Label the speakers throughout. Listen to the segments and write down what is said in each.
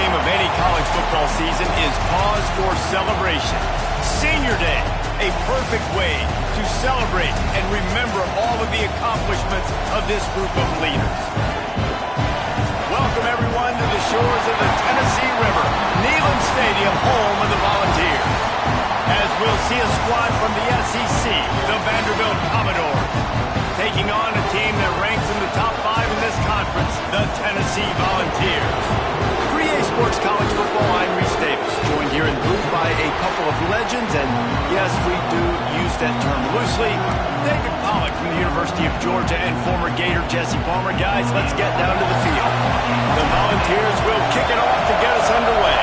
Speaker 1: game of any college football season is cause for celebration. Senior Day, a perfect way to celebrate and remember all of the accomplishments of this group of leaders. Welcome, everyone, to the shores of the Tennessee River, Neyland Stadium, home of the Volunteers. As we'll see a squad from the SEC, the Vanderbilt Commodores, taking on a team that ranks in the top 5 in this conference, the Tennessee Volunteers. For EA Sports College Football, I'm Reese Davis, joined here in the booth by a couple of legends, and yes, we do use that term loosely. David Pollack from the University of Georgia and former Gator Jesse Palmer. Guys, let's get down to the field. The Volunteers will kick it off to get us underway.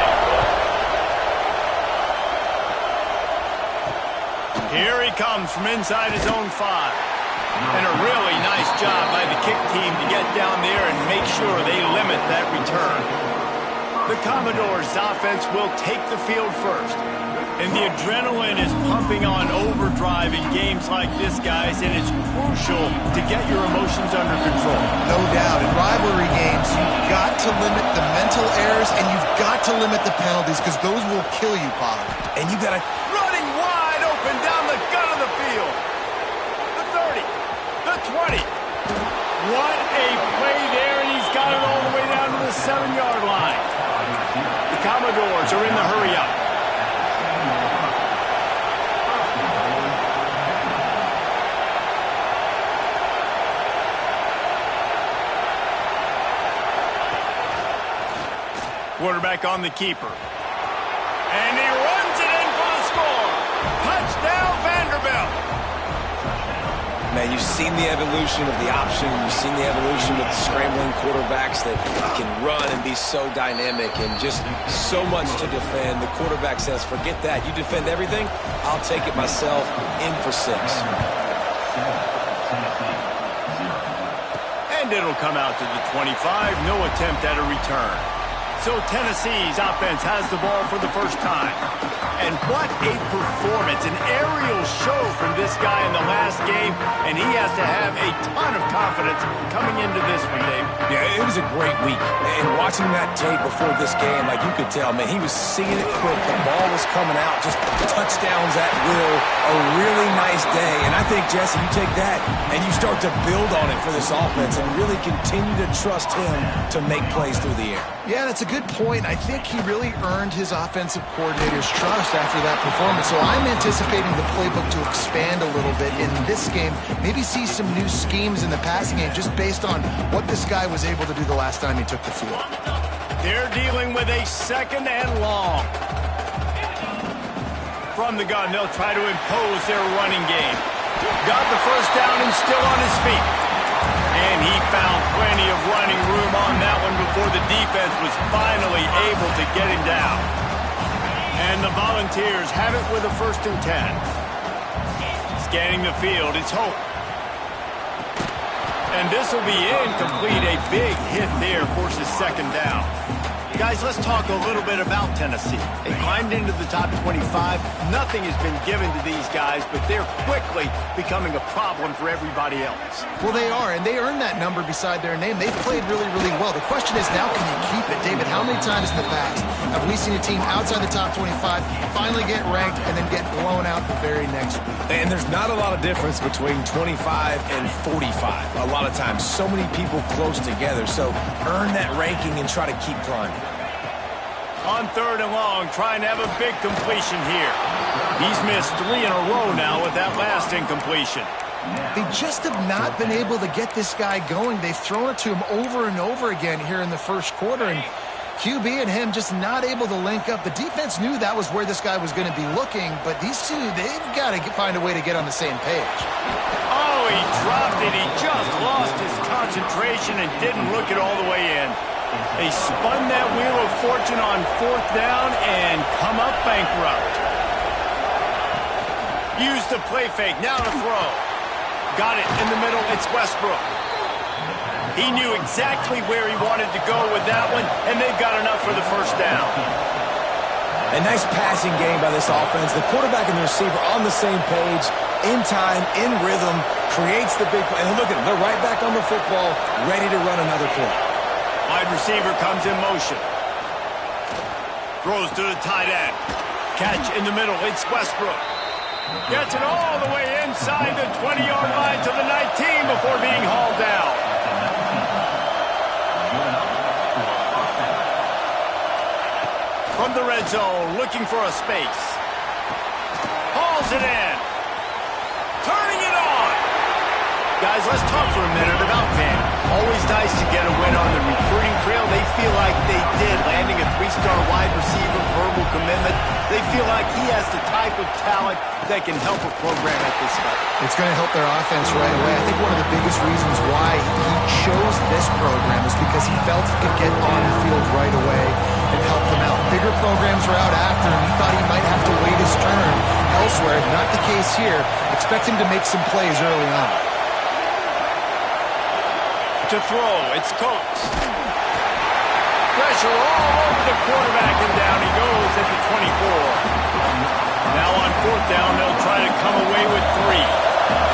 Speaker 1: Here he comes from inside his own 5. And a really nice job by the kick team to get down there and make sure they limit that return. The Commodores' offense will take the field first. And the adrenaline is pumping on overdrive in games like this, guys, and it's crucial to get your emotions under control.
Speaker 2: No doubt. In rivalry games, you've got to limit the mental errors and you've got to limit the penalties because those will kill you, Pollard.
Speaker 1: And you got to running wide open down the gut of the field. The 30, the 20. What a play there, and he's got it all the way down to the 7-yard line. The Commodores are in the hurry-up. Quarterback on the keeper. And he runs it in for the score. Touchdown, Vanderbilt.
Speaker 3: Man, you've seen the evolution of the option. You've seen the evolution of the scrambling quarterbacks that can run and be so dynamic and just so much to defend. The quarterback says, forget that. You defend everything, I'll take it myself. In for 6.
Speaker 1: And it'll come out to the 25. No attempt at a return. So Tennessee's offense has the ball for the first time. And what a performance, an aerial show from this guy in the last game, and he has to have a ton of confidence coming into this one, Dave.
Speaker 3: Yeah, it was a great week. And watching that tape before this game, like you could tell, man, he was seeing it quick. The ball was coming out, just touchdowns at will. A really nice day. And I think, Jesse, you take that and you start to build on it for this offense and really continue to trust him to make plays through the air.
Speaker 2: Yeah, that's a good point. I think he really earned his offensive coordinator's trust after that performance. So I'm anticipating the playbook to expand a little bit in this game. Maybe see some new schemes in the passing game just based on what this guy was able to do the last time he took the field.
Speaker 1: They're dealing with a 2nd and long. From the gun, they'll try to impose their running game. Got the first down and still on his feet. And he found plenty of running room on that one before the defense was finally able to get him down. And the Volunteers have it with a 1st and 10. Scanning the field, it's Hope. And this will be incomplete. A big hit there forces 2nd down. Guys, let's talk a little bit about Tennessee. They climbed into the top 25. Nothing has been given to these guys, but they're quickly becoming a problem for everybody else.
Speaker 2: Well, they are, and they earned that number beside their name. They've played really, really well. The question is, now can you keep it? David, how many times in the past have we seen a team outside the top 25 finally get ranked and then get blown out the very next week?
Speaker 3: And there's not a lot of difference between 25 and 45. A lot of times, so many people close together. So earn that ranking and try to keep climbing.
Speaker 1: On 3rd and long, trying to have a big completion here. He's missed 3 in a row now with that last incompletion.
Speaker 2: They just have not been able to get this guy going. They've thrown it to him over and over again here in the first quarter, and QB and him just not able to link up. The defense knew that was where this guy was going to be looking, but these two, they've got to find a way to get on the same page.
Speaker 1: Oh, he dropped it. He just lost his concentration and didn't look it all the way in. They spun that wheel of fortune on 4th down and come up bankrupt. Use the play fake. Now to throw. Got it in the middle. It's Westbrook. He knew exactly where he wanted to go with that one, and they've got enough for the 1st down.
Speaker 3: A nice passing game by this offense. The quarterback and the receiver on the same page, in time, in rhythm, creates the big play. And look at them. They're right back on the football, ready to run another play.
Speaker 1: Wide receiver comes in motion. Throws to the tight end. Catch in the middle. It's Westbrook. Gets it all the way inside the 20-yard line to the 19 before being hauled down. From the red zone, looking for a space. Hauls it in. Turning it on. Guys, let's talk for a minute about Vandy. Always nice to get a win on the recruiting trail. They feel like they did, landing a 3-star wide receiver, verbal commitment. They feel like he has the type of talent that can help a program at this level.
Speaker 2: It's going to help their offense right away. I think one of the biggest reasons why he chose this program is because he felt he could get on the field right away and help them out. Bigger programs were out after him. He thought he might have to wait his turn elsewhere. Not the case here. Expect him to make some plays early on.
Speaker 1: To throw, it's Coates. Pressure all over the quarterback, and down he goes at the 24. Now on 4th down, they'll try to come away with 3.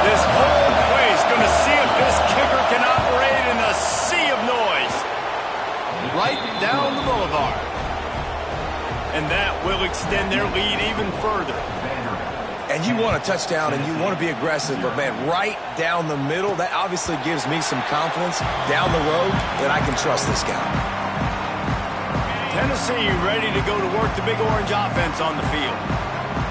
Speaker 1: This whole play is going to see if this kicker can operate in a sea of noise. Right down the boulevard. And that will extend their lead even further.
Speaker 3: And you want a touchdown and you want to be aggressive, but, man, right down the middle, that obviously gives me some confidence down the road that I can trust this guy.
Speaker 1: Tennessee ready to go to work the Big Orange offense on the field.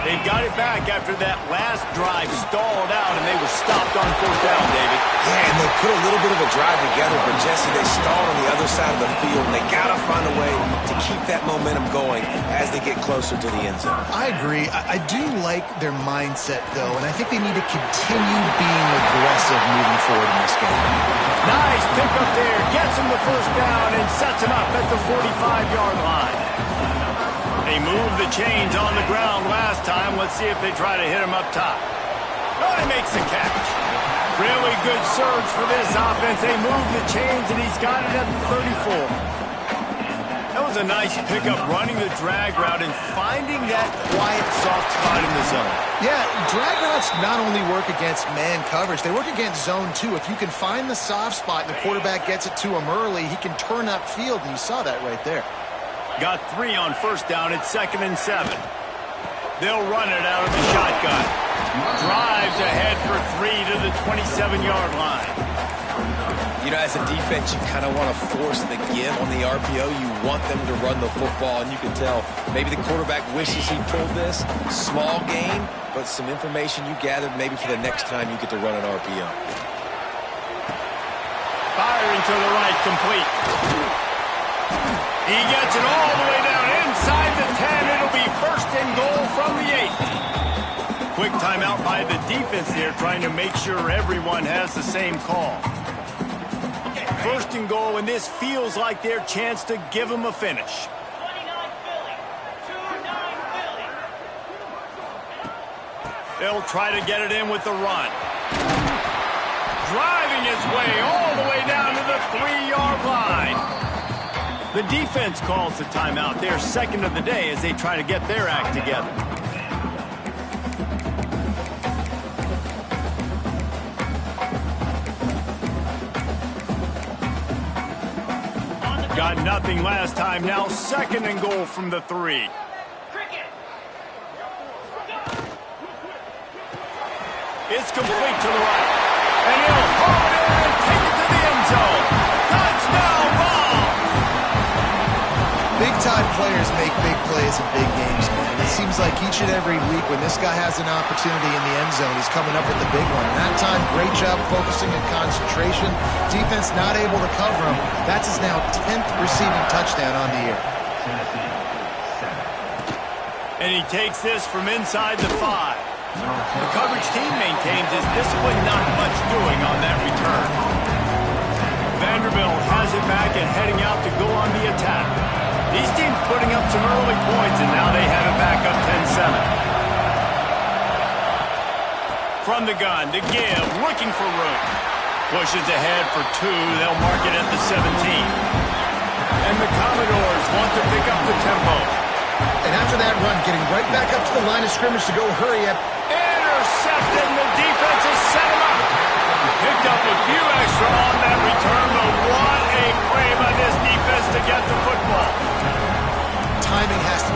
Speaker 1: They've got it back after that last drive stalled out, and they were stopped on 4th down, David.
Speaker 3: Yeah, and they put a little bit of a drive together, but, Jesse, they stalled on the other side of the field, and they got to find a way to keep that momentum going as they get closer to the end zone.
Speaker 2: I agree. I do like their mindset, though, and I think they need to continue being aggressive moving forward in this game.
Speaker 1: Nice pickup there. Gets him the 1st down and sets him up at the 45-yard line. They moved the chains on the ground last time. Let's see if they try to hit him up top. Oh, he makes the catch. Really good surge for this offense. They move the chains, and he's got it at the 34. That was a nice pickup, running the drag route and finding that quiet, soft spot in the zone.
Speaker 2: Yeah, drag routes not only work against man coverage, they work against zone too. If you can find the soft spot and the quarterback gets it to him early, he can turn upfield, and you saw that right there.
Speaker 1: Got 3 on 1st down at 2nd and 7. They'll run it out of the shotgun. Drives ahead for 3 to the 27-yard line.
Speaker 3: You know, as a defense, you kind of want to force the give on the RPO. You want them to run the football, and you can tell maybe the quarterback wishes he pulled this. Small gain, but some information you gathered maybe for the next time you get to run an RPO.
Speaker 1: Firing to the right, complete. He gets it all the way down inside the 10. It'll be 1st and goal from the 8. Quick timeout by the defense there, trying to make sure everyone has the same call. 1st and goal, and this feels like their chance to give them a finish. They'll try to get it in with the run. Driving his way all the way down to the 3-yard line. The defense calls the timeout, their 2nd of the day, as they try to get their act together. Got nothing last time, now 2nd and goal from the 3. It's complete to the right. And he'll hold it and take it to the end zone. Touchdown ball!
Speaker 2: Big-time players make big plays in big games, man. It seems like each and every week when this guy has an opportunity in the end zone, he's coming up with the big one. And that time, great job focusing and concentration. Defense not able to cover him. That's his now 10th receiving touchdown on the year.
Speaker 1: And he takes this from inside the 5. The coverage team maintains his discipline, not much doing on that return. Vanderbilt has it back and heading out to go on the attack. These teams putting up some early points, and now they have it back up 10-7. From the gun to give, looking for room. Pushes ahead for 2. They'll mark it at the 17. And the Commodores want to pick up the tempo.
Speaker 2: And after that run, getting right back up to the line of scrimmage to go hurry up.
Speaker 1: Intercepted, and the defense has set him up. Picked up a few extra on that return, but what a play by this defense to get the football.
Speaker 2: Timing has to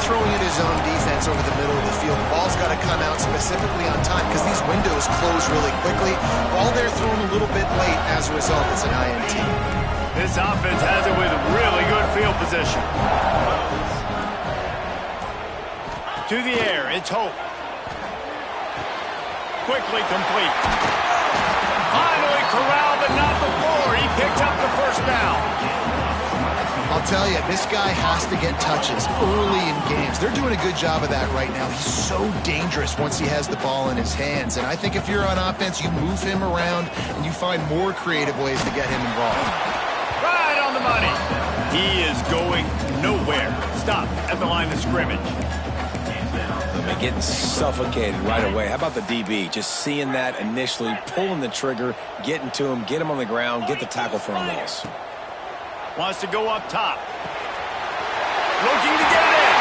Speaker 2: throwing at his zone defense over the middle of the field. The ball's got to come out specifically on time because these windows close really quickly. Ball there thrown a little bit late. As a result, it's an INT.
Speaker 1: This offense has it with really good field position. To the air, it's Hope. Quickly complete. Finally corralled, but not before. He picked up the first down.
Speaker 2: I'll tell you, this guy has to get touches early in games. They're doing a good job of that right now. He's so dangerous once he has the ball in his hands. And I think if you're on offense, you move him around and you find more creative ways to get him involved.
Speaker 1: Right on the money. He is going nowhere. Stop at the line of scrimmage.
Speaker 3: And getting suffocated right away. How about the DB? Just seeing that initially, pulling the trigger, getting to him, get him on the ground, get the tackle for a loss.
Speaker 1: Wants to go up top. Looking to get it in.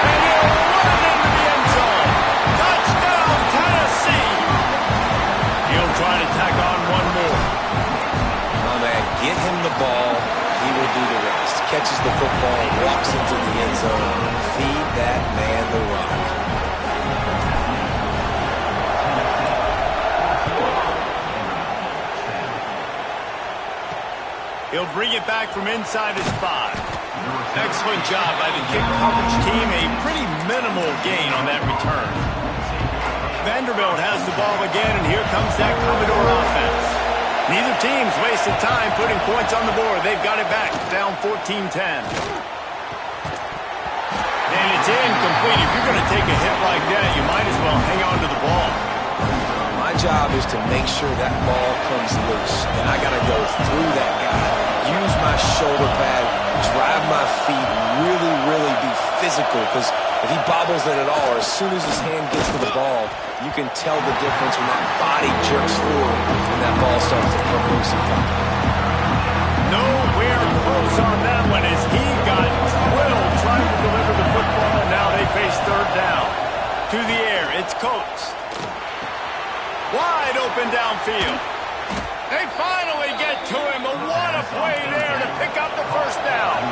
Speaker 1: And he'll run into the end zone. Touchdown, Tennessee. He'll try to tack on one more.
Speaker 3: My man, get him the ball. He will do the rest. Catches the football, walks into the end zone. Feed that man the rock.
Speaker 1: He'll bring it back from inside his 5. Excellent job by the kick coverage team. A pretty minimal gain on that return. Vanderbilt has the ball again, and here comes that Commodore offense. Neither team's wasted time putting points on the board. They've got it back, down 14-10. And it's incomplete. If you're going to take a hit like that, you might as well hang on to the ball.
Speaker 3: My job is to make sure that ball comes loose, and I got to go through that guy, use my shoulder pad, drive my feet, really be physical, because if he bobbles it at all, or as soon as his hand gets to the ball, you can tell the difference when that body jerks forward and that ball starts to come loose and come.
Speaker 1: Nowhere close on that one as he got drilled trying to deliver the football, and now they face third down. To the air, it's Coates. Wide open downfield. They finally get to him, but what a play there to pick up the first down.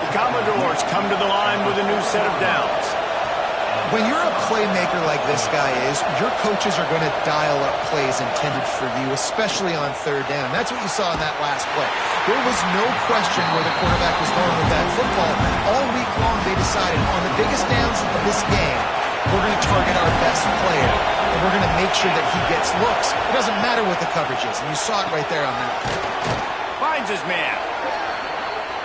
Speaker 1: The Commodores come to the line with a new set of downs.
Speaker 2: When you're a playmaker like this guy is, your coaches are going to dial up plays intended for you, especially on third down. That's what you saw in that last play. There was no question where the quarterback was going with that football. All week long, they decided on the biggest downs of this game, we're going to target our best player, and we're going to make sure that he gets looks. It doesn't matter what the coverage is, and you saw it right there on that play.
Speaker 1: Finds his man.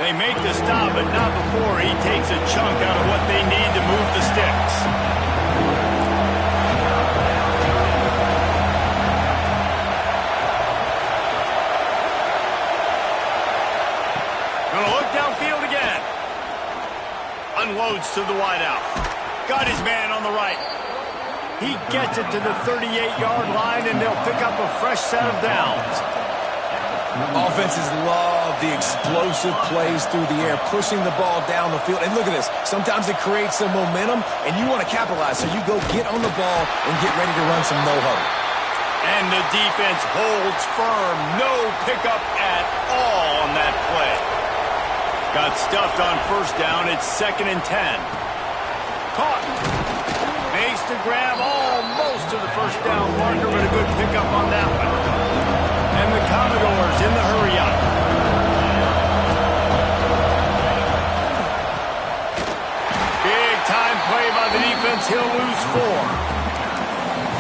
Speaker 1: They make the stop, but not before he takes a chunk out of what they need to move the sticks. Gonna look downfield again. Unloads to the wideout. Got his man on the right. He gets it to the 38-yard line, and they'll pick up a fresh set of downs.
Speaker 3: Offenses love the explosive plays through the air, pushing the ball down the field. And look at this. Sometimes it creates some momentum, and you want to capitalize. So you go get on the ball and get ready to run some no-huddle.
Speaker 1: And the defense holds firm. No pickup at all on that play. Got stuffed on first down. It's 2nd and 10. Caught. Makes the grab almost to the first down marker, but a good pickup on that one. And the Commodores in the hurry-up. Big-time play by the defense. He'll lose 4.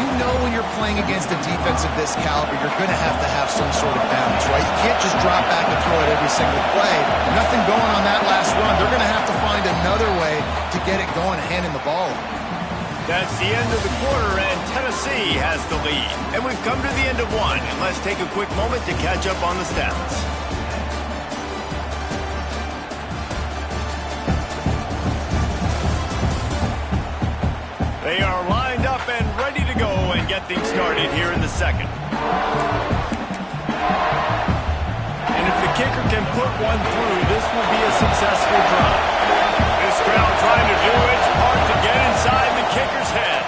Speaker 2: You know when you're playing against a defense of this caliber, you're going to have some sort of balance, right? You can't just drop back and throw it every single play. Nothing going on that last run. They're going to have to find another way to get it going and handing the ball.
Speaker 1: That's the end of the quarter, and Tennessee has the lead. And we've come to the end of one, and let's take a quick moment to catch up on the stats. They are lined up and ready to go and get things started here in the second. And if the kicker can put one through, this will be a successful drive. This crowd trying to do its part to get inside the kicker's head.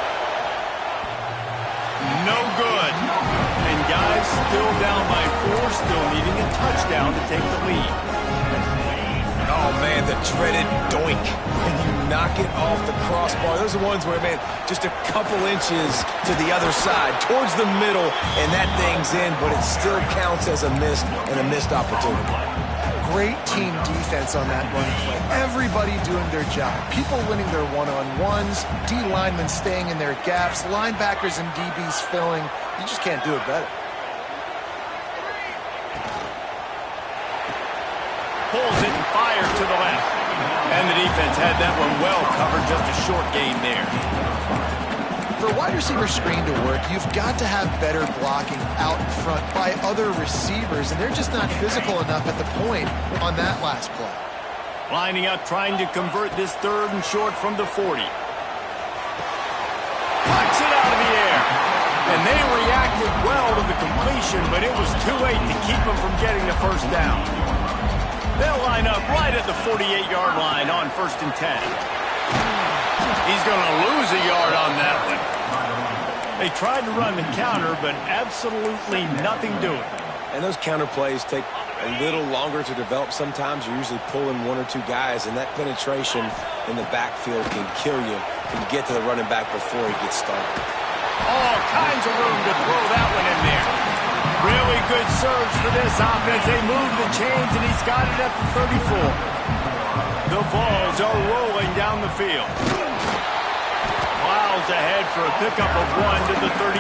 Speaker 1: No good. And guys still down by 4, still needing a touchdown to take the lead.
Speaker 3: Oh, man, the dreaded doink. When you knock it off the crossbar. Those are ones where, man, just a couple inches to the other side, towards the middle, and that thing's in, but it still counts as a missed and a missed opportunity.
Speaker 2: Great team defense on that run play. Everybody doing their job. People winning their one-on-ones, D linemen staying in their gaps, linebackers and DBs filling. You just can't do it better.
Speaker 1: Pulls it and fires to the left. And the defense had that one well covered, just a short gain there.
Speaker 2: For a wide receiver screen to work, you've got to have better blocking out in front by other receivers, and they're just not physical enough at the point on that last play.
Speaker 1: Lining up, trying to convert this 3rd and short from the 40. Puts it out of the air. And they reacted well to the completion, but it was too late to keep them from getting the first down. They'll line up right at the 48-yard line on 1st and 10. He's going to lose a yard on that one. They tried to run the counter, but absolutely nothing doing.
Speaker 3: And those counter plays take a little longer to develop sometimes. You're usually pulling 1 or 2 guys, and that penetration in the backfield can kill you. Can get to the running back before he gets started.
Speaker 1: All kinds of room to throw that one in there. Really good surge for this offense. They move the chains, and he's got it at the 34. The Vols are rolling down the field. Miles ahead for a pickup of 1 to the 32.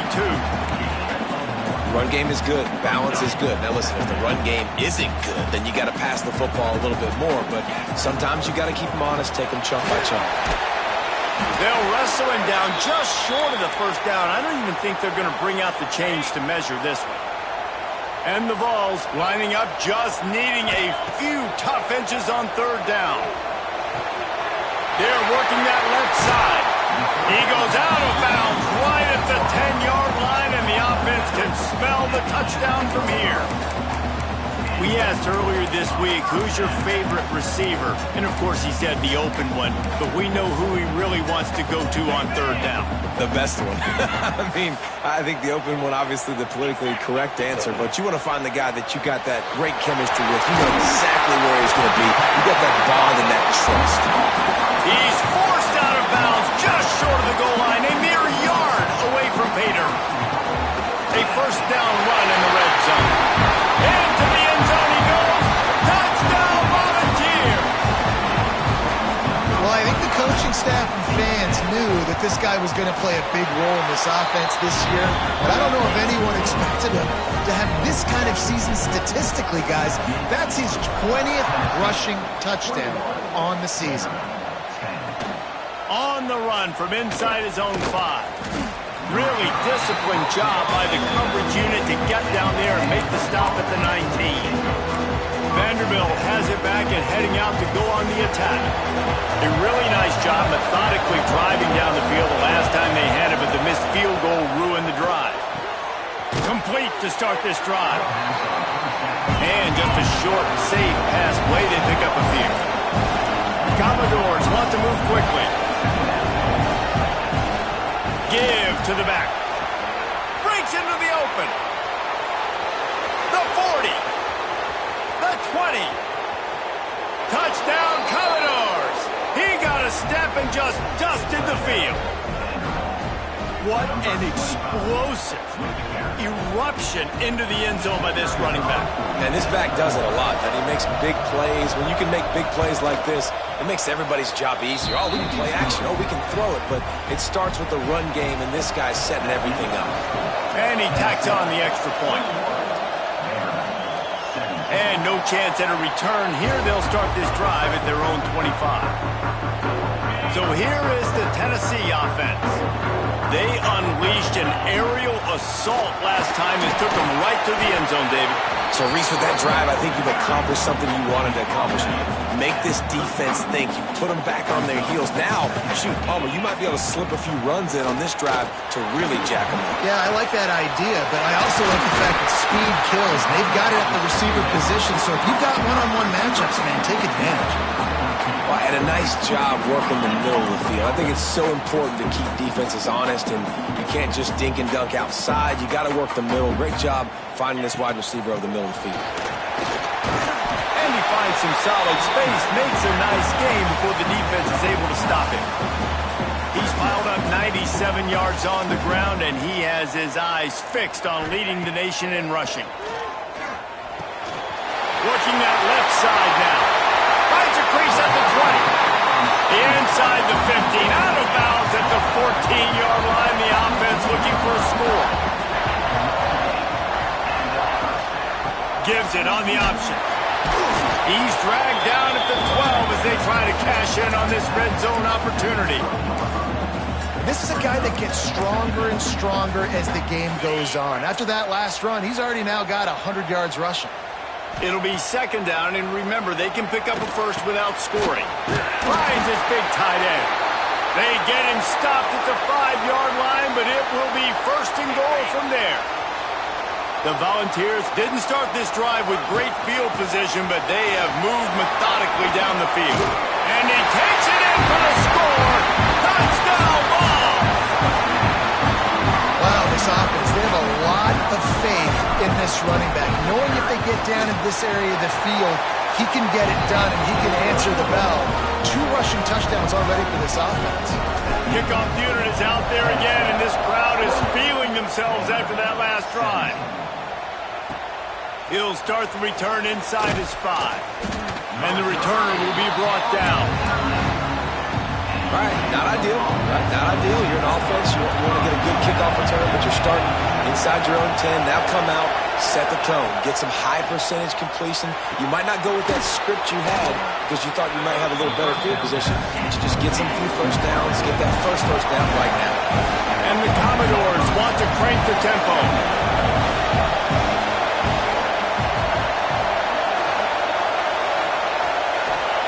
Speaker 3: Run game is good. Balance is good. Now listen, if the run game isn't good, then you got to pass the football a little bit more. But sometimes you got to keep them honest, take them chunk by chunk.
Speaker 1: They'll wrestle him down just short of the first down. I don't even think they're going to bring out the change to measure this one. And the Vols lining up, just needing a few tough inches on 3rd down. They're working that left side. He goes out of bounds right at the 10-yard line, and the offense can smell the touchdown from here. We asked earlier this week, who's your favorite receiver? And, of course, he said the open one, but we know who he really wants to go to on 3rd down.
Speaker 3: The best one. I mean, I think the open one, obviously the politically correct answer, but you want to find the guy that you got that great chemistry with. You know exactly where he's going to be. You got that bond and that trust.
Speaker 1: He's forced out of bounds just short of the goal line, a mere yard away from Pater. A 1st down run in the red zone. Into the end zone he goes. Touchdown, Volunteer!
Speaker 2: Well, I think the coaching staff and fans knew that this guy was going to play a big role in this offense this year, but I don't know if anyone expected him to have this kind of season statistically, guys. That's his 20th rushing touchdown on the season.
Speaker 1: On the run from inside his own 5. Really disciplined job by the coverage unit to get down there and make the stop at the 19. Vanderbilt has it back and heading out to go on the attack. A really nice job methodically driving down the field the last time they had it, but the missed field goal ruined the drive. Complete to start this drive. And just a short, safe pass play to pick up a field. Commodores want to move quickly. Give to the back. Breaks into the open. The 40. The 20. Touchdown, Commodores. He got a step and just dusted the field. What an explosive eruption into the end zone by this running back.
Speaker 3: And this back does it a lot. And he makes big plays. When you can make big plays like this, it makes everybody's job easier. Oh, we can play action. Oh, we can throw it. But it starts with the run game, and this guy's setting everything up.
Speaker 1: And he tacks on the extra point. And no chance at a return here. They'll start this drive at their own 25. So here is the Tennessee offense. They unleashed an aerial assault last time and took them right to the end zone, David.
Speaker 3: So, Reese, with that drive, I think you've accomplished something you wanted to accomplish. Make this defense think. You put them back on their heels. Now, shoot, Palmer, you might be able to slip a few runs in on this drive to really jack them up.
Speaker 2: Yeah, I like that idea, but I also like the fact that speed kills. They've got it at the receiver position, so if you've got one-on-one matchups, man, take advantage.
Speaker 3: Well, and a nice job working the middle of the field. I think it's so important to keep defenses honest, and you can't just dink and dunk outside. You got to work the middle. Great job finding this wide receiver over the middle of the field.
Speaker 1: And he finds some solid space, makes a nice game before the defense is able to stop him. He's piled up 97 yards on the ground, and he has his eyes fixed on leading the nation in rushing. Working that left side now. Finds a crease at the 20. Inside the 15. Out of bounds at the 14-yard line. The offense looking for a score. Gives it on the option. He's dragged down at the 12 as they try to cash in on this red zone opportunity.
Speaker 2: This is a guy that gets stronger and stronger as the game goes on. After that last run, he's already now got 100 yards rushing.
Speaker 1: It'll be second down, and remember, they can pick up a first without scoring. Finds his big tight end. They get him stopped at the 5-yard line, but it will be first and goal from there. The Volunteers didn't start this drive with great field position, but they have moved methodically down the field. And he takes it in for the score. Touchdown ball!
Speaker 2: Wow, this offense, they have a lot of faith in this running back. Knowing if they get down in this area of the field, he can get it done and he can answer the bell. 2 rushing touchdowns already for this offense.
Speaker 1: Kickoff unit is out there again, and this crowd is feeling themselves after that last drive. He'll start the return inside his 5. And the returner will be brought down.
Speaker 3: All right, not ideal. Right, not ideal. You're an offense. You want to get a good kickoff return, but you're starting inside your own 10. Now come out, set the tone. Get some high percentage completion. You might not go with that script you had because you thought you might have a little better field position. But you just get some few first downs. Get that first down right now.
Speaker 1: And the Commodores want to crank the tempo.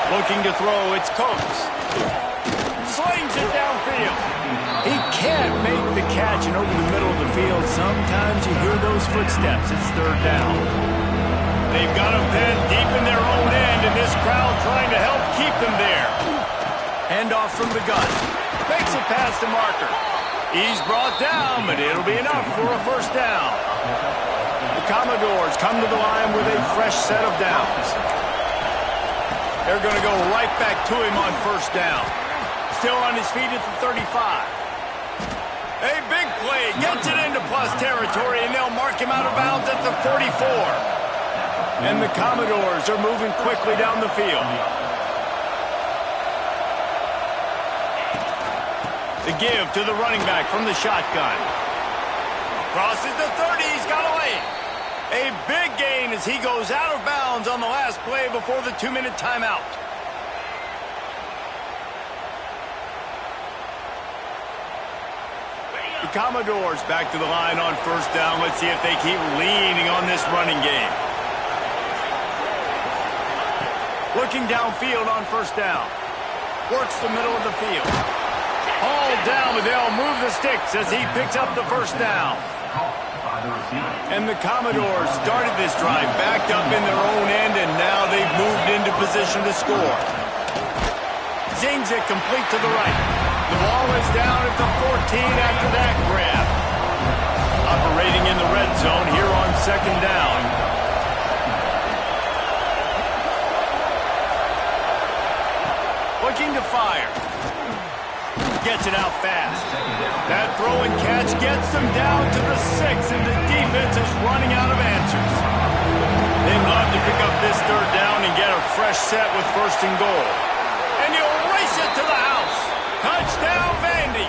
Speaker 1: Looking to throw, it's Coates. Slings it downfield. He can't make the catch, and over the middle of the field, sometimes you hear those footsteps. It's third down. They've got him pinned deep in their own end, and this crowd trying to help keep them there. Handoff from the gun. Makes it past the marker. He's brought down, but it'll be enough for a first down. The Commodores come to the line with a fresh set of downs. They're going to go right back to him on first down. Still on his feet at the 35. A big play. Gets it into plus territory, and they'll mark him out of bounds at the 44. And the Commodores are moving quickly down the field. The give to the running back from the shotgun. Crosses the 30. He's got away. A big gain as he goes out of bounds on the last play before the 2-minute timeout. The Commodores back to the line on first down. Let's see if they keep leaning on this running game. Looking downfield on first down. Works the middle of the field. Hauled down, but they'll move the sticks as he picks up the first down. And the Commodores started this drive backed up in their own end, and now they've moved into position to score. Zings it complete to the right. The ball is down at the 14 after that grab. Operating in the red zone here on second down. Looking to fire. Gets it out fast. That throw and catch gets them down to the 6, and the defense is running out of answers. They'd love to pick up this third down and get a fresh set with first and goal. And he'll race it to the house. Touchdown, Vandy.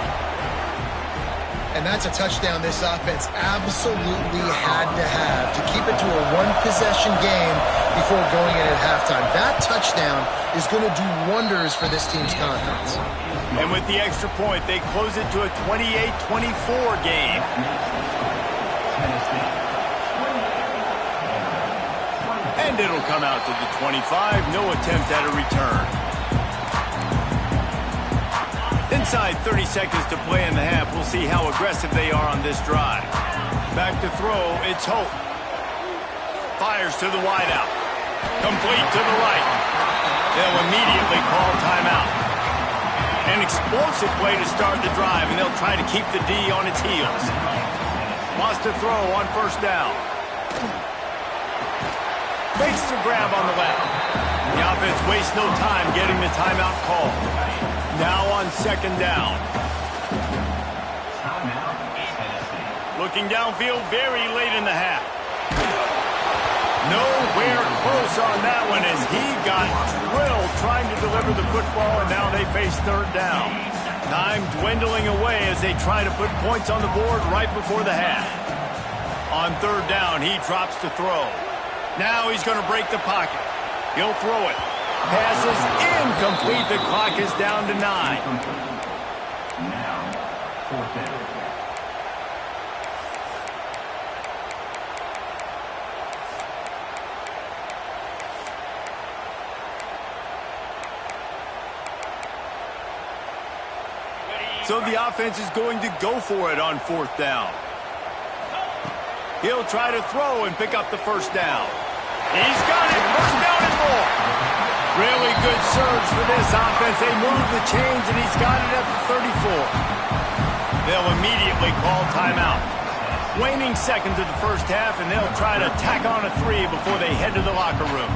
Speaker 2: And that's a touchdown this offense absolutely had to have to keep it to a one-possession game before going in at halftime. That touchdown is going to do wonders for this team's confidence.
Speaker 1: And with the extra point, they close it to a 28-24 game. And it'll come out to the 25. No attempt at a return. Inside 30 seconds to play in the half. We'll see how aggressive they are on this drive. Back to throw. It's Hope. Fires to the wideout. Complete to the right. They'll immediately call timeout. An explosive play to start the drive, and they'll try to keep the D on its heels. Wants to throw on first down. Fakes the grab on the left. The offense wastes no time getting the timeout call. Now on second down. Looking downfield very late in the half. Nowhere close on that one as he got drilled trying to deliver the football, and now they face third down. Time dwindling away as they try to put points on the board right before the half. On third down, he drops to throw. Now he's going to break the pocket. He'll throw it. Pass is incomplete. The clock is down to 9.
Speaker 4: Now, fourth down.
Speaker 1: So the offense is going to go for it on fourth down. He'll try to throw and pick up the first down. He's got it. First down and more. Really good surge for this offense. They move the chains, and he's got it at the 34. They'll immediately call timeout. Waning seconds of the first half, and they'll try to tack on a 3 before they head to the locker room.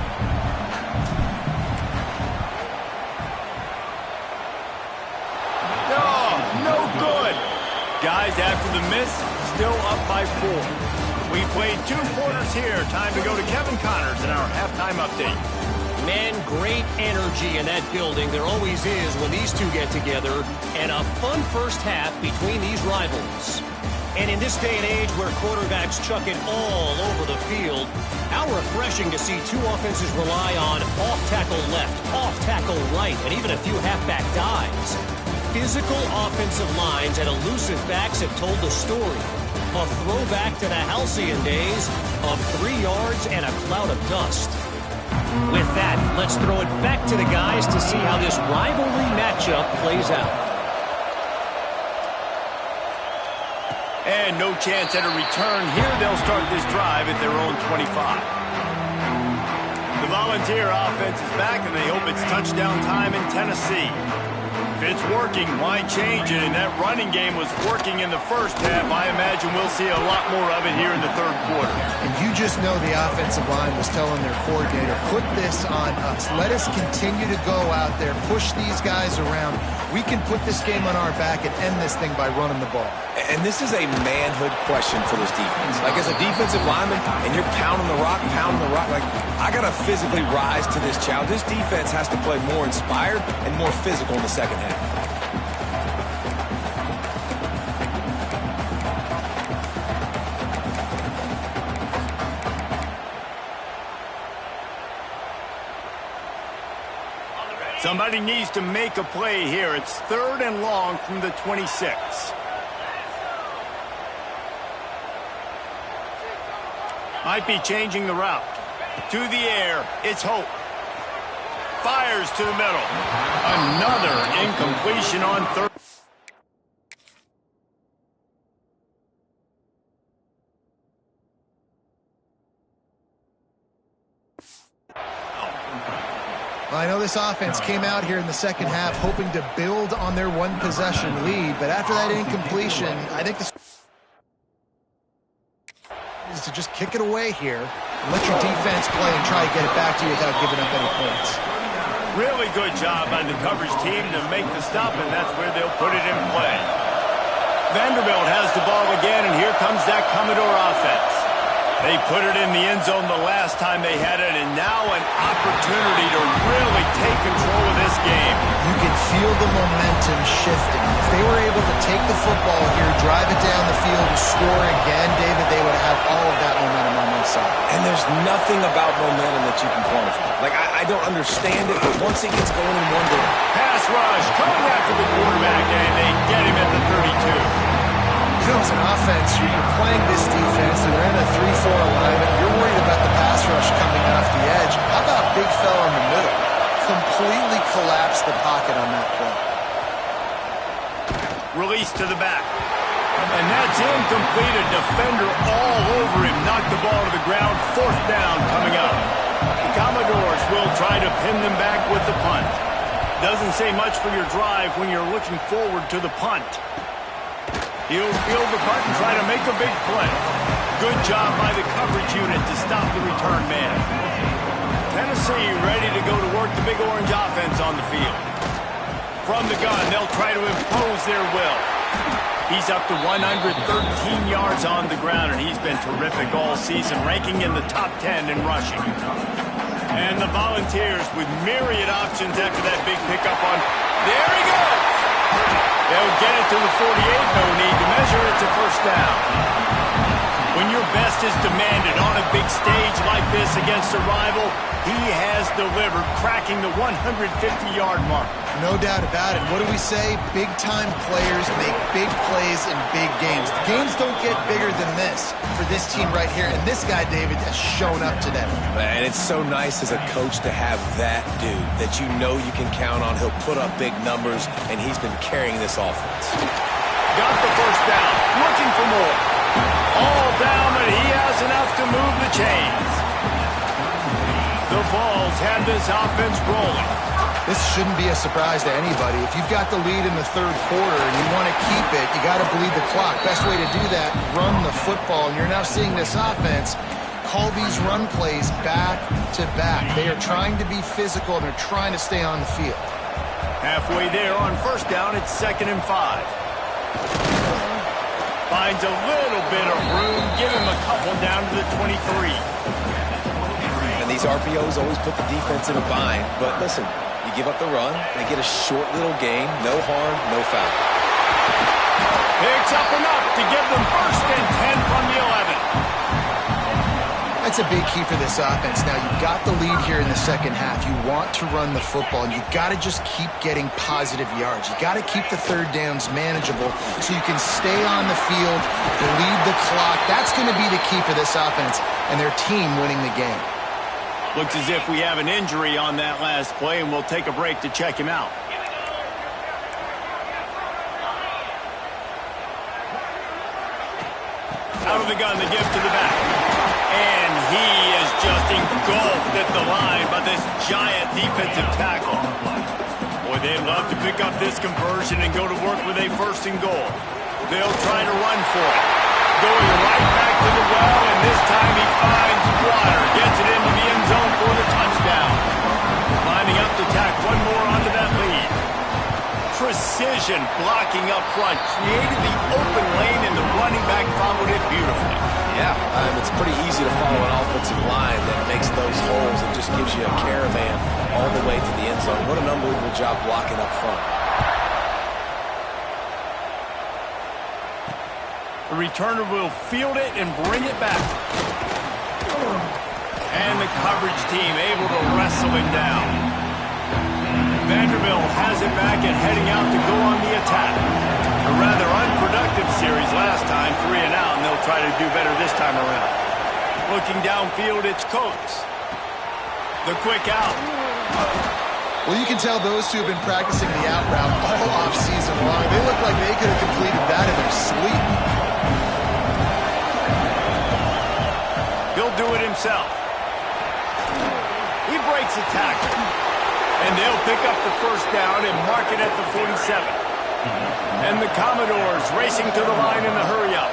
Speaker 1: No good. Guys, after the miss, still up by 4. We played 2 quarters here. Time to go to Kevin Connors in our halftime update.
Speaker 5: Man, great energy in that building. There always is when these two get together. And a fun first half between these rivals. And in this day and age where quarterbacks chuck it all over the field, how refreshing to see two offenses rely on off-tackle left, off-tackle right, and even a few halfback dives. Physical offensive lines and elusive backs have told the story. A throwback to the halcyon days of 3 yards and a cloud of dust. With that, let's throw it back to the guys to see how this rivalry matchup plays out.
Speaker 1: And no chance at a return here. They'll start this drive at their own 25. The Volunteer offense is back, and they hope it's touchdown time in Tennessee. If it's working, why change it? And that running game was working in the first half. I imagine we'll see a lot more of it here in the third quarter.
Speaker 2: And you just know the offensive line was telling their coordinator, put this on us. Let us continue to go out there, push these guys around. We can put this game on our back and end this thing by running the ball.
Speaker 3: And this is a manhood question for this defense. Like, as a defensive lineman, and you're pounding the rock, like, I got to physically rise to this challenge. This defense has to play more inspired and more physical in the second half.
Speaker 1: Somebody needs to make a play here. It's 3rd and long from the 26. Might be changing the route. To the air, it's Hope. Fires to the middle. Another incompletion on 3rd.
Speaker 2: Well, I know this offense came out here in the second half hoping to build on their one-possession lead, but after that incompletion, I think this is to just kick it away here and let your defense play and try to get it back to you without giving up any points.
Speaker 1: Really good job by the coverage team to make the stop, and that's where they'll put it in play. Vanderbilt has the ball again, and here comes that Commodore offense. They put it in the end zone the last time they had it, and now an opportunity to really take control of this game.
Speaker 2: You can feel the momentum shifting. If they were able to take the football here, drive it down the field, and score again, David, they would have all of that momentum on their side.
Speaker 3: And there's nothing about momentum that you can quantify. Like, I don't understand it, but once it gets going in one direction.
Speaker 1: Pass rush coming after the quarterback, and they get him at the 32.
Speaker 2: You know, as an offense, you're playing this defense, and they're in a 3-4 alignment. You're worried about the pass rush coming off the edge. How about big fella in the middle? Completely collapsed the pocket on that play.
Speaker 1: Release to the back. And that's incomplete. A defender all over him. Knocked the ball to the ground. 4th down coming up. The Commodores will try to pin them back with the punt. Doesn't say much for your drive when you're looking forward to the punt. He'll field the punt and try to make a big play. Good job by the coverage unit to stop the return man. Tennessee ready to go to work the Big Orange offense on the field. From the gun, they'll try to impose their will. He's up to 113 yards on the ground, and he's been terrific all season, ranking in the top 10 in rushing. And the Volunteers with myriad options after that big pickup on. There he goes! They'll get it to the 48, no need to measure. It's a first down. When your best is demanded on a big stage like this against a rival, he has delivered, cracking the 150-yard mark.
Speaker 2: No doubt about it. What do we say? Big-time players make big plays in big games. The games don't get bigger than this for this team right here, and this guy, David, has shown up today.
Speaker 3: Man, it's so nice as a coach to have that dude that you know you can count on. He'll put up big numbers, and he's been carrying this offense.
Speaker 1: Got the first down, looking for more. All down, but he has enough to move the chains. The Vols have this offense rolling.
Speaker 2: This shouldn't be a surprise to anybody. If you've got the lead in the third quarter and you want to keep it, you got to bleed the clock. Best way to do that, run the football. And you're now seeing this offense call these run plays back to back. They are trying to be physical, and they're trying to stay on the field.
Speaker 1: Halfway there on first down, it's 2nd and 5. Finds a little bit of room, give him a couple down to the 23.
Speaker 3: And these RPOs always put the defense in a bind. But listen, you give up the run, they get a short little gain, no harm, no foul.
Speaker 1: Picks up enough to give them 1st and 10 from the 11.
Speaker 2: That's a big key for this offense. Now, you've got the lead here in the second half. You want to run the football, and you've got to just keep getting positive yards. You've got to keep the third downs manageable so you can stay on the field, bleed the clock. That's going to be the key for this offense and their team winning the game.
Speaker 1: Looks as if we have an injury on that last play, and we'll take a break to check him out. Out of the gun, the give to the back. And he is just engulfed at the line by this giant defensive tackle. Boy, they'd love to pick up this conversion and go to work with a 1st and goal. They'll try to run for it. Going right back to the well, and this time he finds water. Gets it into the end zone for the touchdown. Lining up to tack one more onto that lead. Precision blocking up front. Created the open lane, and the running back followed it beautifully.
Speaker 3: Yeah, it's pretty easy to follow an offensive line that makes those holes and just gives you a caravan all the way to the end zone. What an unbelievable job blocking up front.
Speaker 1: The returner will field it and bring it back. And the coverage team able to wrestle him down. Vanderbilt has it back and heading out to go on the attack. A rather unproductive series last time, 3 and out, and they'll try to do better this time around. Looking downfield, it's Coates. The quick out.
Speaker 2: Well, you can tell those two have been practicing the out route all off-season long. They look like they could have completed that in their sleep.
Speaker 1: He'll do it himself. He breaks a tackle. And they'll pick up the first down and mark it at the 47. And the Commodores racing to the line in the hurry-up.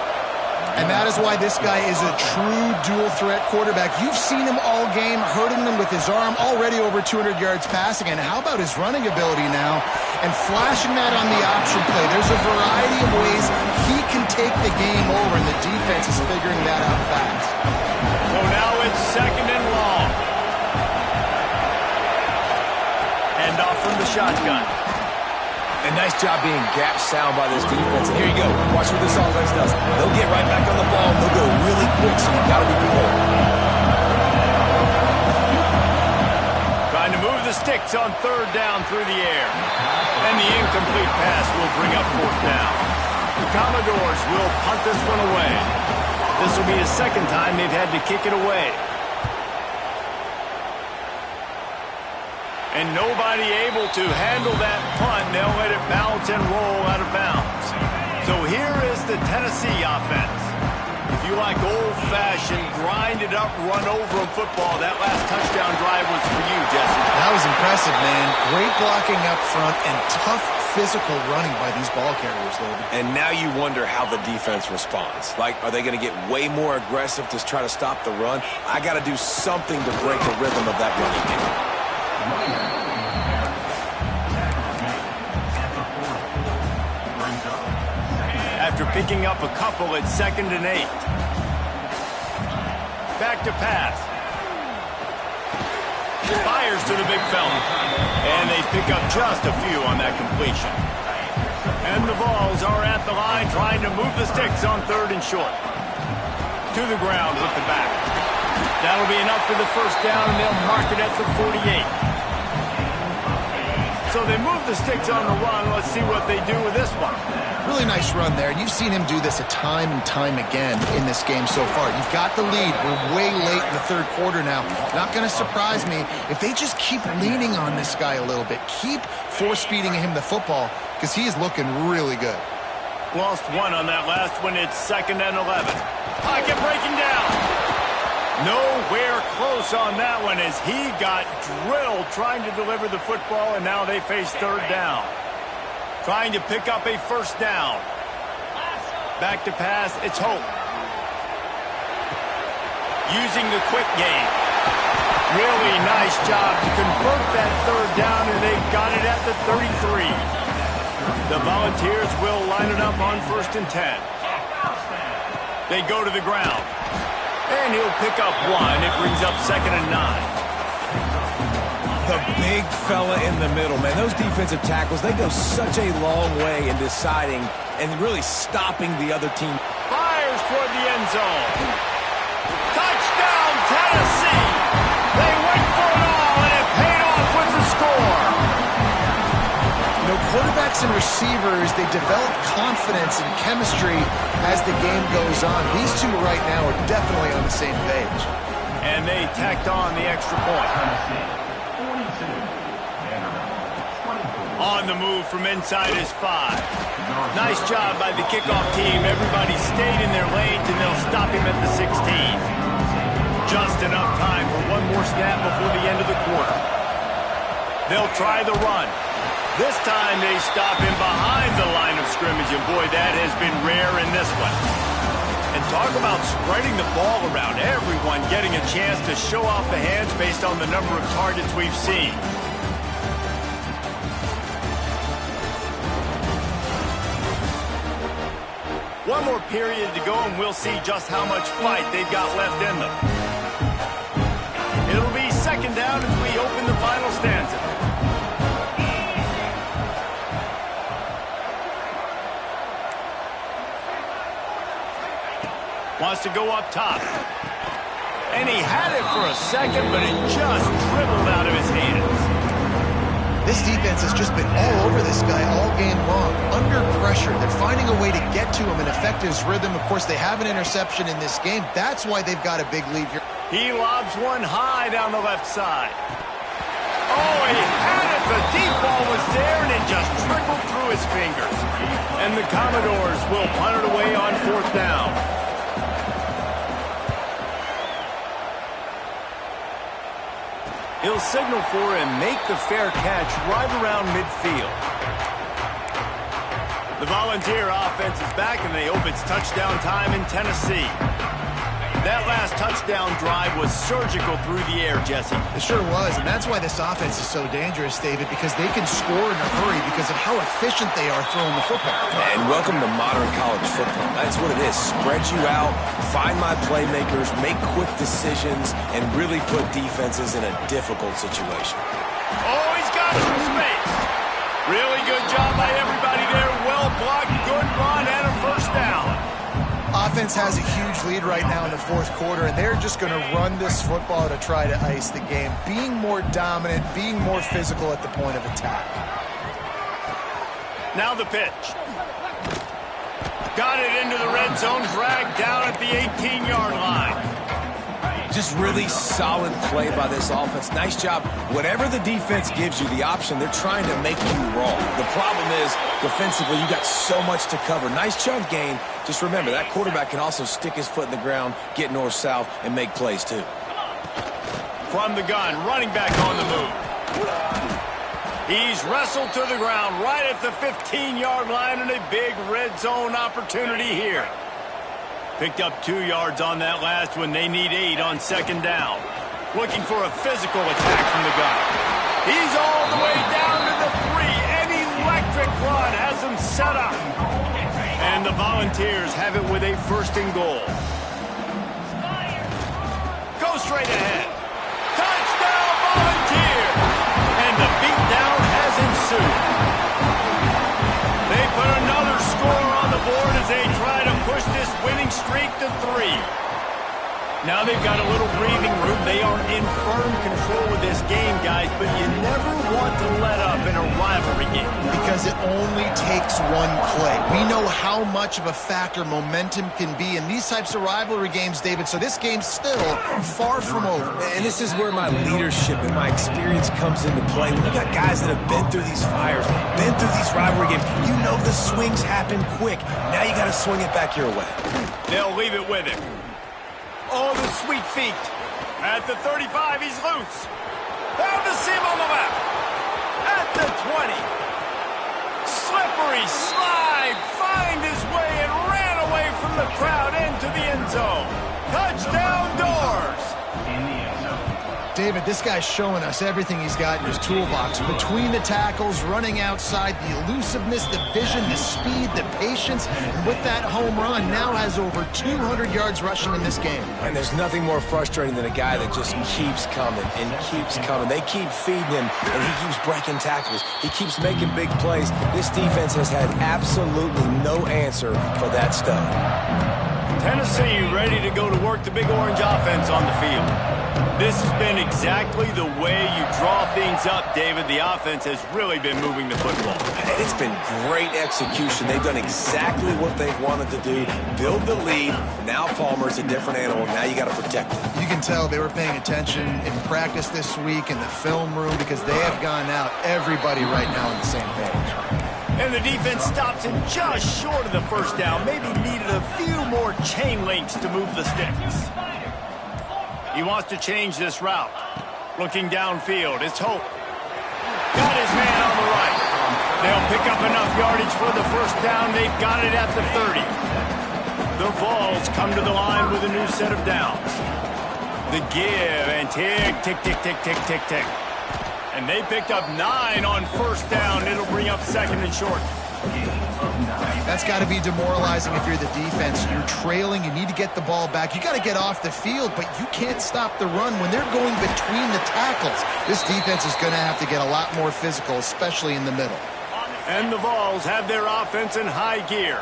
Speaker 2: And that is why this guy is a true dual-threat quarterback. You've seen him all game, hurting them with his arm, already over 200 yards passing. And how about his running ability now? And flashing that on the option play. There's a variety of ways he can take the game over, and the defense is figuring that out fast.
Speaker 1: So now it's 2nd and long. And off from the shotgun.
Speaker 3: And nice job being gap sound by this defense. And here you go. Watch what this offense does. They'll get right back on the ball. They'll go really quick, so you've got to be prepared.
Speaker 1: Trying to move the sticks on 3rd down through the air. And the incomplete pass will bring up 4th down. The Commodores will punt this one away. This will be the 2nd time they've had to kick it away. And nobody able to handle that punt. They'll let it bounce and roll out of bounds. So here is the Tennessee offense. If you like old-fashioned, grind-it-up, run-over football, that last touchdown drive was for you, Jesse.
Speaker 2: That was impressive, man. Great blocking up front and tough physical running by these ball carriers, David.
Speaker 3: And now you wonder how the defense responds. Like, are they going to get way more aggressive to try to stop the run? I got to do something to break the rhythm of that running game.
Speaker 1: After picking up a couple at 2nd and 8. Back to pass. Fires to the big fella. And they pick up just a few on that completion. And the Vols are at the line trying to move the sticks on 3rd and short. To the ground with the back. That'll be enough for the first down, and they'll mark it at the 48. So they move the sticks on the run. Let's see what they do with this one.
Speaker 2: Really nice run there. You've seen him do this a time and time again in this game so far. You've got the lead. We're way late in the 3rd quarter now. Not going to surprise me if they just keep leaning on this guy a little bit. Keep force-feeding him the football because he is looking really good.
Speaker 1: Lost one on that last one. It's 2nd and 11. Pocket breaking down. Nowhere close on that one as he got drilled trying to deliver the football, and now they face 3rd down. Trying to pick up a first down. Back to pass, it's Hope. Using the quick game. Really nice job to convert that 3rd down, and they got it at the 33. The Volunteers will line it up on 1st and 10. They go to the ground. And he'll pick up one. It brings up 2nd and 9.
Speaker 3: The big fella in the middle, man. Those defensive tackles, they go such a long way in deciding and really stopping the other team.
Speaker 1: Fires toward the end zone. Touchdown, Tennessee. They went for it all, and it paid off with the score.
Speaker 2: You know, quarterbacks and receivers, they develop confidence and chemistry as the game goes on. These two right now are definitely on the same page.
Speaker 1: And they tacked on the extra point. On the move from inside his 5. Nice job by the kickoff team. Everybody stayed in their lanes, and they'll stop him at the 16. Just enough time for one more snap before the end of the quarter. They'll try the run. This time they stop him behind the line of scrimmage, and boy, that has been rare in this one. And talk about spreading the ball around. Everyone getting a chance to show off the hands based on the number of targets we've seen. One more period to go, and we'll see just how much fight they've got left in them. It'll be 2nd down as we open the final stanza. Wants to go up top. And he had it for a second, but it just dribbled out of his hands.
Speaker 2: This defense has just been all over this guy all game long, under pressure. They're finding a way to get to him and affect his rhythm. Of course, they have an interception in this game. That's why they've got a big lead here.
Speaker 1: He lobs one high down the left side. Oh, he had it. The deep ball was there, and it just trickled through his fingers. And the Commodores will punt it away on 4th down. He'll signal for and make the fair catch right around midfield. The Volunteer offense is back, and they hope it's touchdown time in Tennessee. That last touchdown drive was surgical through the air, Jesse.
Speaker 2: It sure was, and that's why this offense is so dangerous, David, because they can score in a hurry because of how efficient they are throwing the football.
Speaker 3: And welcome to modern college football. That's what it is. Spread you out, find my playmakers, make quick decisions, and really put defenses in a difficult situation.
Speaker 1: Oh, he's got some space. Really good job by everybody there. Well blocked, good run, and a first down.
Speaker 2: Offense has a huge lead right now in the 4th quarter, and they're just going to run this football to try to ice the game, being more dominant, being more physical at the point of attack.
Speaker 1: Now the pitch. Got it into the red zone, dragged down at the 18-yard line.
Speaker 3: Just really solid play by this offense. Nice job. Whatever the defense gives you, the option, they're trying to make you wrong. The problem is, defensively, you got so much to cover. Nice chunk gain. Just remember, that quarterback can also stick his foot in the ground, get north-south, and make plays, too.
Speaker 1: From the gun, running back on the move. He's wrestled to the ground right at the 15-yard line, and a big red zone opportunity here. Picked up 2 yards on that last one. They need 8 on second down. Looking for a physical attack from the guy. He's all the way down to the 3. An electric run has him set up. And the Volunteers have it with a 1st and goal. Go straight ahead. Touchdown, Volunteers! And the beatdown has ensued. They put another score on the board as they try to push this winning streak to 3. Now they've got a little breathing room. They are in firm control of this game, guys, but you never want to let up in a rivalry game.
Speaker 2: Because it only takes one play. We know how much of a factor momentum can be in these types of rivalry games, David, so this game's still far from over.
Speaker 3: And this is where my leadership and my experience comes into play. When you got guys that have been through these fires, been through these rivalry games, you know the swings happen quick. Now you got to swing it back your way.
Speaker 1: They'll leave it with him. Oh, the sweet feet. At the 35, he's loose. Found a seam on the left. At the 20. Slippery slide. Find his way and ran away from the crowd into the end zone. Touchdown, Doors.
Speaker 2: David, this guy's showing us everything he's got in his toolbox. Between the tackles, running outside, the elusiveness, the vision, the speed, the patience. And with that home run, now has over 200 yards rushing in this game.
Speaker 3: And there's nothing more frustrating than a guy that just keeps coming and keeps coming. They keep feeding him, and he keeps breaking tackles. He keeps making big plays. This defense has had absolutely no answer for that stud.
Speaker 1: Tennessee ready to go to work the Big Orange offense on the field. This has been exactly the way you draw things up, David. The offense has really been moving the football.
Speaker 3: It's been great execution. They've done exactly what they wanted to do. Build the lead. Now Palmer's a different animal. Now you got to protect him.
Speaker 2: You can tell they were paying attention in practice this week in the film room because they have gone out, everybody right now on the same page.
Speaker 1: And the defense stops him just short of the 1st down. Maybe needed a few more chain links to move the sticks. He wants to change this route. Looking downfield, it's Hope. Got his man on the right. They'll pick up enough yardage for the 1st down. They've got it at the 30. The Vols come to the line with a new set of downs. The give and tick, tick, tick, tick, tick, tick, tick. And they picked up 9 on 1st down. It'll bring up 2nd and short.
Speaker 2: That's got to be demoralizing if you're the defense. You're trailing. You need to get the ball back. You got to get off the field, but you can't stop the run when they're going between the tackles. This defense is going to have to get a lot more physical, especially in the middle.
Speaker 1: And the Vols have their offense in high gear.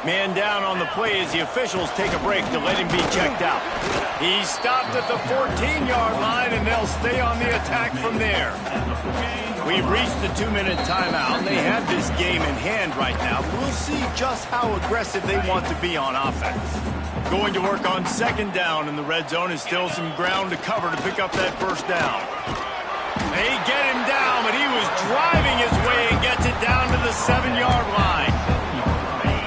Speaker 1: Man down on the play as the officials take a break to let him be checked out. He's stopped at the 14-yard line, and they'll stay on the attack from there. We've reached the 2-minute timeout. They have this game in hand right now. We'll see just how aggressive they want to be on offense. Going to work on 2nd down in the red zone is still some ground to cover to pick up that 1st down. They get him down, but he was driving his way and gets it down to the 7-yard line.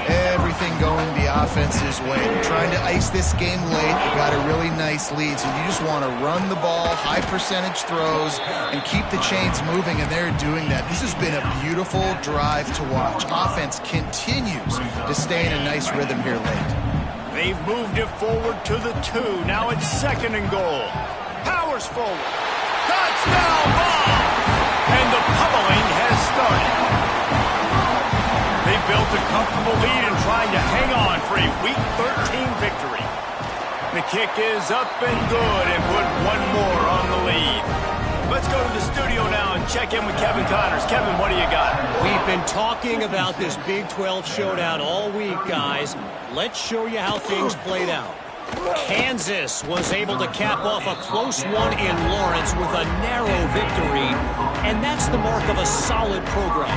Speaker 2: Everything going the offense's way. They're trying to ice this game late. They got a really nice lead, so you just want to run the ball, high percentage throws, and keep the chains moving, and they're doing that. This has been a beautiful drive to watch. Offense continues to stay in a nice rhythm here late.
Speaker 1: They've moved it forward to the 2. Now it's 2nd and goal. Powers forward. Touchdown ball! And the pummeling has started. They built a comfortable lead and trying to hang on for a Week 13 victory. The kick is up and good and put one more on the lead. Let's go to the studio now and check in with Kevin Connors. Kevin, what do you got?
Speaker 5: We've been talking about this Big 12 showdown all week, guys. Let's show you how things played out. Kansas was able to cap off a close one in Lawrence with a narrow victory, and that's the mark of a solid program.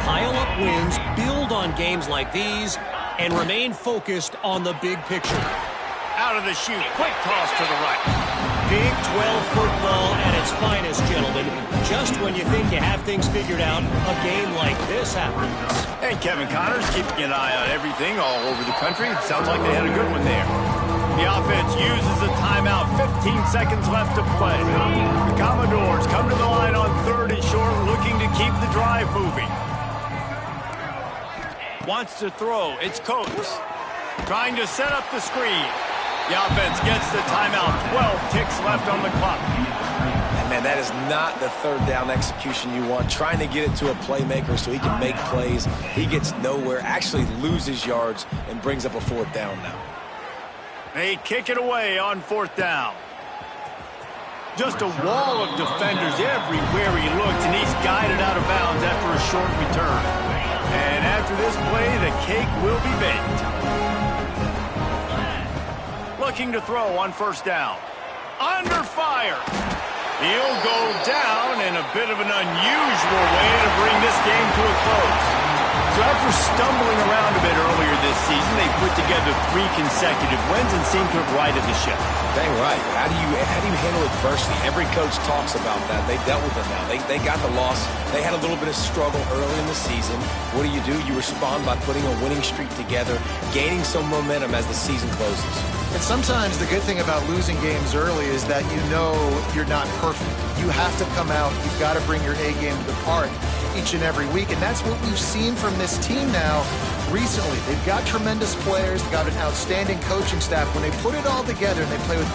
Speaker 5: Pile up wins, build on games like these, and remain focused on the big picture.
Speaker 1: Out of the chute, quick toss to the right.
Speaker 5: Big 12 football at its finest, gentlemen. Just when you think you have things figured out, a game like this happens.
Speaker 1: Hey, Kevin Connors, keeping an eye on everything all over the country. Sounds like they had a good one there. The offense uses a timeout. 15 seconds left to play. The Commodores come to the line on 3rd and short, looking to keep the drive moving. Wants to throw. It's Coates. Trying to set up the screen. The offense gets the timeout. 12 ticks left on the clock.
Speaker 3: And man, that is not the third down execution you want. Trying to get it to a playmaker so he can make plays. He gets nowhere, actually loses yards, and brings up a 4th down now.
Speaker 1: They kick it away on 4th down. Just a wall of defenders everywhere he looks, and he's guided out of bounds after a short return. And after this play, the cake will be baked. Looking to throw on 1st down. Under fire. He'll go down in a bit of an unusual way to bring this game to a close. So after stumbling around a bit earlier this season, they put together 3 consecutive wins and seem to have righted the ship.
Speaker 3: Dang right. How do you handle adversity? Every coach talks about that. They dealt with it now. They got the loss. They had a little bit of struggle early in the season. What do? You respond by putting a winning streak together, gaining some momentum as the season closes.
Speaker 2: And sometimes the good thing about losing games early is that you know you're not perfect. You have to come out. You've got to bring your A game to the park each and every week. And that's what we've seen from this team now recently. They've got tremendous players. They've got an outstanding coaching staff. When they put it all together and they play with